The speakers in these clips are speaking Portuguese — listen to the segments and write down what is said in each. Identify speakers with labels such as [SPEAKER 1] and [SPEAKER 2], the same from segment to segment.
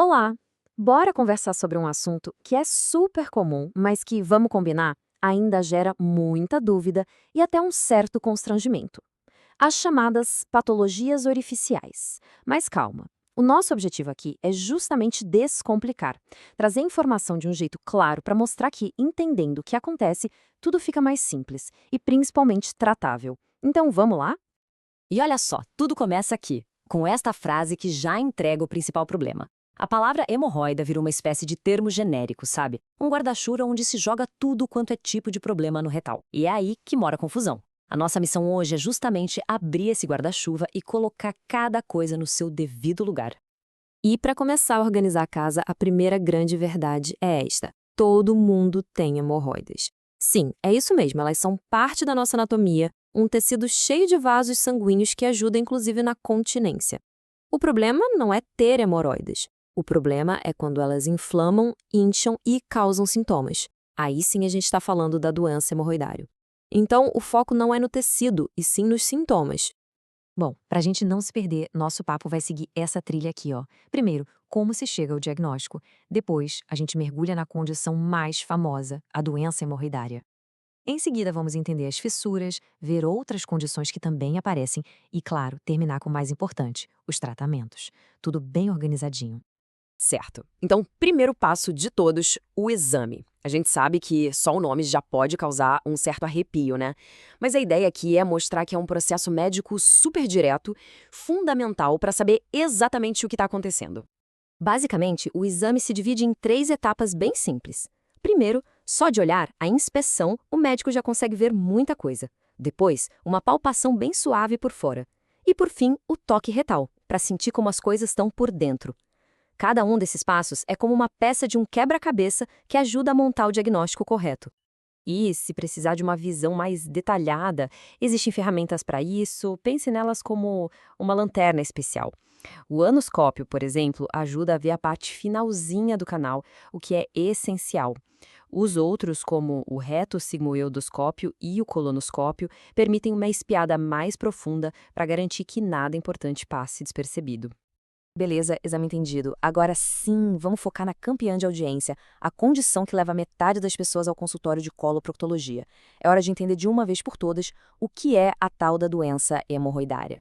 [SPEAKER 1] Olá! Bora conversar sobre um assunto que é super comum, mas que, vamos combinar, ainda gera muita dúvida e até um certo constrangimento. As chamadas patologias orificiais. Mas calma, o nosso objetivo aqui é justamente descomplicar, trazer informação de um jeito claro para mostrar que, entendendo o que acontece, tudo fica mais simples e principalmente tratável. Então vamos lá?
[SPEAKER 2] E olha só, tudo começa aqui, com esta frase que já entrega o principal problema. A palavra hemorroida virou uma espécie de termo genérico, sabe? Um guarda-chuva onde se joga tudo quanto é tipo de problema no retal. E é aí que mora a confusão. A nossa missão hoje é justamente abrir esse guarda-chuva e colocar cada coisa no seu devido lugar.
[SPEAKER 1] E para começar a organizar a casa, a primeira grande verdade é esta: todo mundo tem hemorroidas. Sim, é isso mesmo, elas são parte da nossa anatomia, um tecido cheio de vasos sanguíneos que ajuda inclusive na continência. O problema não é ter hemorroidas. O problema é quando elas inflamam, incham e causam sintomas. Aí sim a gente está falando da doença hemorroidária. Então, o foco não é no tecido, e sim nos sintomas.
[SPEAKER 3] Bom, para a gente não se perder, nosso papo vai seguir essa trilha aqui, ó. Primeiro, como se chega ao diagnóstico. Depois, a gente mergulha na condição mais famosa, a doença hemorroidária. Em seguida, vamos entender as fissuras, ver outras condições que também aparecem e, claro, terminar com o mais importante, os tratamentos. Tudo bem organizadinho.
[SPEAKER 2] Certo. Então, primeiro passo de todos, o exame. A gente sabe que só o nome já pode causar um certo arrepio, né? Mas a ideia aqui é mostrar que é um processo médico super direto, fundamental para saber exatamente o que está acontecendo. Basicamente, o exame se divide em 3 etapas bem simples. Primeiro, só de olhar, a inspeção, o médico já consegue ver muita coisa. Depois, uma palpação bem suave por fora. E por fim, o toque retal, para sentir como as coisas estão por dentro. Cada um desses passos é como uma peça de um quebra-cabeça que ajuda a montar o diagnóstico correto. E, se precisar de uma visão mais detalhada, existem ferramentas para isso, pense nelas como uma lanterna especial. O anoscópio, por exemplo, ajuda a ver a parte finalzinha do canal, o que é essencial. Os outros, como o retossigmoidoscópio e o colonoscópio, permitem uma espiada mais profunda para garantir que nada importante passe despercebido. Beleza, exame entendido. Agora sim, vamos focar na campeã de audiência, a condição que leva metade das pessoas ao consultório de coloproctologia. É hora de entender de uma vez por todas o que é a tal da doença hemorroidária.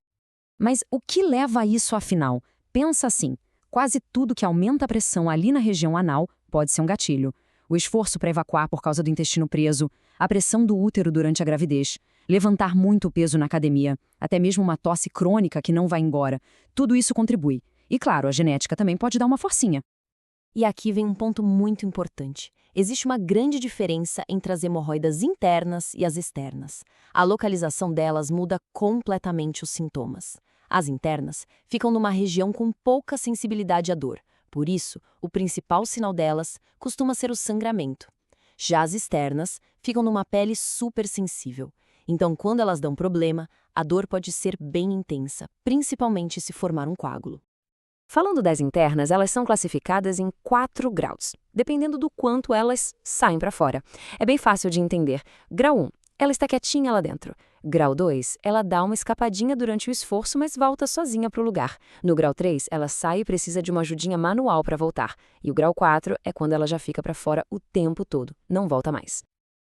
[SPEAKER 3] Mas o que leva a isso afinal? Pensa assim, quase tudo que aumenta a pressão ali na região anal pode ser um gatilho. O esforço para evacuar por causa do intestino preso, a pressão do útero durante a gravidez, levantar muito peso na academia, até mesmo uma tosse crônica que não vai embora. Tudo isso contribui. E claro, a genética também pode dar uma forcinha.
[SPEAKER 2] E aqui vem um ponto muito importante. Existe uma grande diferença entre as hemorroidas internas e as externas. A localização delas muda completamente os sintomas. As internas ficam numa região com pouca sensibilidade à dor. Por isso, o principal sinal delas costuma ser o sangramento. Já as externas ficam numa pele super sensível. Então, quando elas dão problema, a dor pode ser bem intensa, principalmente se formar um coágulo. Falando das internas, elas são classificadas em 4 graus, dependendo do quanto elas saem para fora. É bem fácil de entender. Grau 1, ela está quietinha lá dentro. Grau 2, ela dá uma escapadinha durante o esforço, mas volta sozinha para o lugar. No grau 3, ela sai e precisa de uma ajudinha manual para voltar. E o grau 4 é quando ela já fica para fora o tempo todo, não volta mais.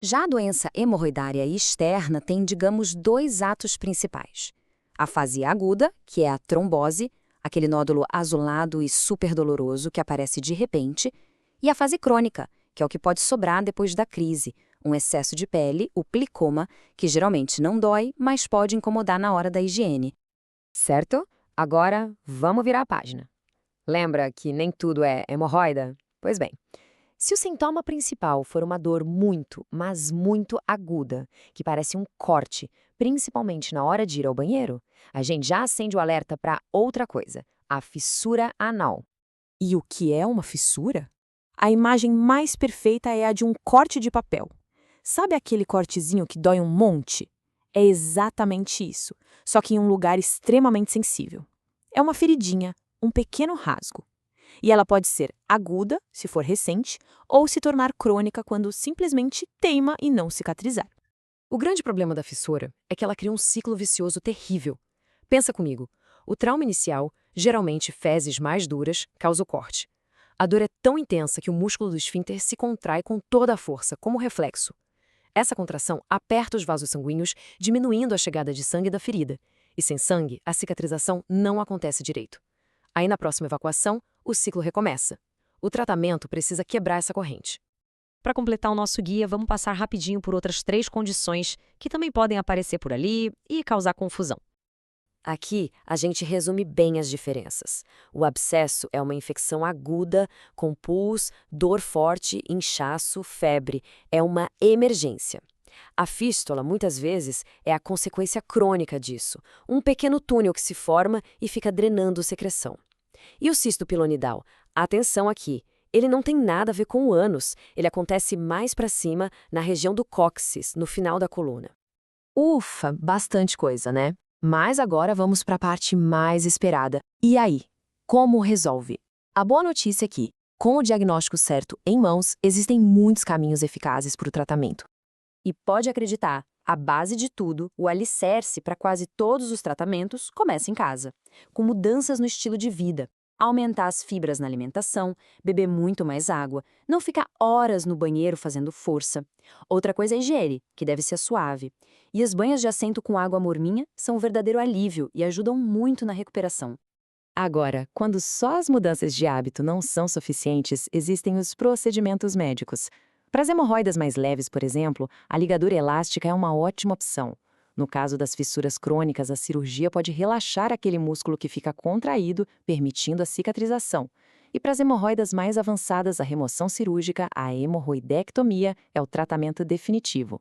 [SPEAKER 2] Já a doença hemorroidária externa tem, digamos, 2 atos principais. A fase aguda, que é a trombose, aquele nódulo azulado e super doloroso que aparece de repente, e a fase crônica, que é o que pode sobrar depois da crise, um excesso de pele, o plicoma, que geralmente não dói, mas pode incomodar na hora da higiene.
[SPEAKER 1] Certo? Agora, vamos virar a página. Lembra que nem tudo é hemorroida? Pois bem, se o sintoma principal for uma dor muito, mas muito aguda, que parece um corte, principalmente na hora de ir ao banheiro, a gente já acende o alerta para outra coisa, a fissura anal.
[SPEAKER 4] E o que é uma fissura? A imagem mais perfeita é a de um corte de papel. Sabe aquele cortezinho que dói um monte? É exatamente isso, só que em um lugar extremamente sensível. É uma feridinha, um pequeno rasgo. E ela pode ser aguda, se for recente, ou se tornar crônica quando simplesmente teima em não cicatrizar.
[SPEAKER 2] O grande problema da fissura é que ela cria um ciclo vicioso terrível. Pensa comigo, o trauma inicial geralmente fezes mais duras, causa o corte. A dor é tão intensa que o músculo do esfíncter se contrai com toda a força, como reflexo. Essa contração aperta os vasos sanguíneos, diminuindo a chegada de sangue da ferida. E sem sangue, a cicatrização não acontece direito. Aí, na próxima evacuação, o ciclo recomeça. O tratamento precisa quebrar essa corrente.
[SPEAKER 3] Para completar o nosso guia, vamos passar rapidinho por outras 3 condições que também podem aparecer por ali e causar confusão.
[SPEAKER 1] Aqui, a gente resume bem as diferenças. O abscesso é uma infecção aguda, com pus, dor forte, inchaço, febre. É uma emergência. A fístula, muitas vezes, é a consequência crônica disso. Um pequeno túnel que se forma e fica drenando secreção. E o cisto pilonidal? Atenção aqui. Ele não tem nada a ver com o ânus. Ele acontece mais para cima, na região do cóccix, no final da coluna.
[SPEAKER 2] Ufa, bastante coisa, né? Mas agora vamos para a parte mais esperada. E aí? Como resolve? A boa notícia é que, com o diagnóstico certo em mãos, existem muitos caminhos eficazes para o tratamento.
[SPEAKER 3] E pode acreditar, a base de tudo, o alicerce para quase todos os tratamentos, começa em casa, com mudanças no estilo de vida. Aumentar as fibras na alimentação, beber muito mais água, não ficar horas no banheiro fazendo força. Outra coisa é a higiene, que deve ser suave. E as banhas de assento com água morninha são um verdadeiro alívio e ajudam muito na recuperação.
[SPEAKER 2] Agora, quando só as mudanças de hábito não são suficientes, existem os procedimentos médicos. Para as hemorroidas mais leves, por exemplo, a ligadura elástica é uma ótima opção. No caso das fissuras crônicas, a cirurgia pode relaxar aquele músculo que fica contraído, permitindo a cicatrização. E para as hemorroidas mais avançadas, a remoção cirúrgica, a hemorroidectomia, é o tratamento definitivo.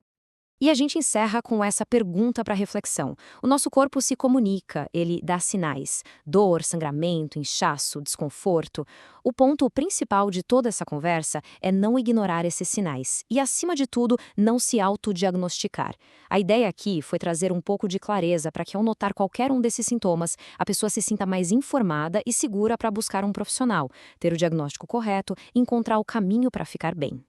[SPEAKER 3] E a gente encerra com essa pergunta para reflexão. O nosso corpo se comunica, ele dá sinais. Dor, sangramento, inchaço, desconforto. O ponto principal de toda essa conversa é não ignorar esses sinais e, acima de tudo, não se autodiagnosticar. A ideia aqui foi trazer um pouco de clareza para que, ao notar qualquer um desses sintomas, a pessoa se sinta mais informada e segura para buscar um profissional, ter o diagnóstico correto e encontrar o caminho para ficar bem.